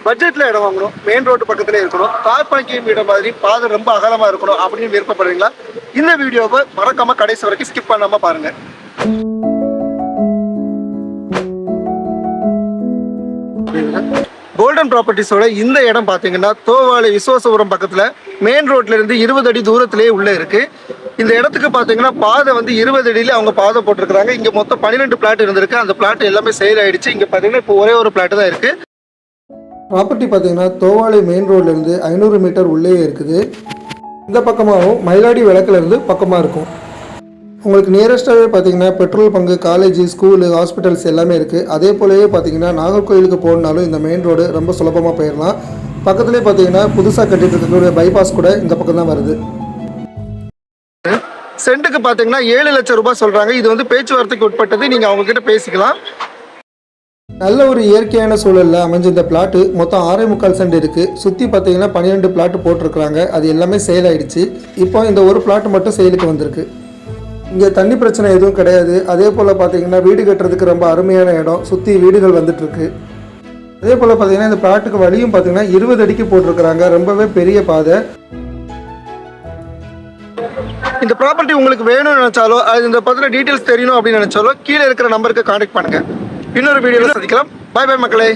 பட்ஜெட்ல இடம் வாங்கணும், மெயின் ரோடு பக்கத்துல இருக்கணும், கார் பார்க்கிங் இடம் மாதிரி பாதை ரொம்ப அகலமா இருக்கணும் அப்படின்னு விருப்பப்படுறீங்களா? இந்த வீடியோவை மறக்காம கடைசி வரைக்கும் ஸ்கிப் பண்ணாம பாருங்க. கோல்டன் ப்ராப்பர்ட்டிஸோட இந்த இடம் பார்த்தீங்கன்னா தோவாளை விஸ்வாசபுரம் பக்கத்தில் மெயின் ரோட்ல இருந்து 20 அடி தூரத்திலேயே உள்ள இருக்கு. இந்த இடத்துக்கு பார்த்தீங்கன்னா பாதை வந்து 20 அடியில அவங்க பாதை போட்டிருக்காங்க. இங்க மொத்தம் 12 பிளாட் இருந்திருக்கு. அந்த பிளாட் எல்லாமே சேல் ஆயிடுச்சு. இங்க பார்த்தீங்கன்னா இப்போ ஒரே ஒரு பிளாட் தான் இருக்கு. ப்ராப்பர்ட்டி பார்த்தீங்கன்னா தோவாளை மெயின் ரோட்ல இருந்து 500 மீட்டர் உள்ளே இருக்குது. இந்த பக்கமாகவும் மயிலாடி விளக்குல இருந்து பக்கமாக இருக்கும். உங்களுக்கு நியரஸ்ட்டாகவே பார்த்தீங்கன்னா petrol bunk, college, school, hospitals எல்லாமே இருக்குது. அதே போலவே பார்த்தீங்கன்னா நாகர்கோயிலுக்கு போகணுனாலும் இந்த மெயின் ரோடு ரொம்ப சுலபமாக போயிடலாம். பக்கத்துலேயே பார்த்தீங்கன்னா புதுசாக கட்டிட்டு இருக்கக்கூடிய பைபாஸ் கூட இந்த பக்கம் தான் வருது. சென்ட்டுக்கு பார்த்தீங்கன்னா 7 லட்சம் ரூபாய் சொல்கிறாங்க. இது வந்து பேச்சுவார்த்தைக்கு உட்பட்டது, நீங்கள் அவங்கக்கிட்ட பேசிக்கலாம். நல்ல ஒரு இயற்கையான சூழலில் அமைஞ்ச இந்த பிளாட்டு மொத்தம் 6.25 சென்ட் இருக்குது. சுற்றி பார்த்தீங்கன்னா 12 பிளாட்டு போட்டிருக்கிறாங்க. அது எல்லாமே சேல் ஆகிடுச்சு. இப்போ இந்த ஒரு பிளாட் மட்டும் சேலுக்கு வந்திருக்கு. இங்கே தண்ணி பிரச்சனை எதுவும் கிடையாது. அதே போல் பார்த்தீங்கன்னா வீடு கட்டுறதுக்கு ரொம்ப அருமையான இடம். சுற்றி வீடுகள் வந்துட்டுருக்கு. அதே போல் பார்த்தீங்கன்னா இந்த பிளாட்டுக்கு வழியும் பார்த்தீங்கன்னா 20 அடிக்கு போட்டிருக்கிறாங்க. ரொம்பவே பெரிய பாதை. இந்த ப்ராப்பர்ட்டி உங்களுக்கு வேணும்னு நினைச்சாலோ அது இந்த பத்தின டீட்டெயில்ஸ் தெரியணும் அப்படின்னு நினைச்சாலோ கீழே இருக்கிற நம்பருக்கு கான்டாக்ட் பண்ணுங்க. இன்னொரு வீடியோவில் சந்திக்கலாம். பாய் பாய் மக்களே.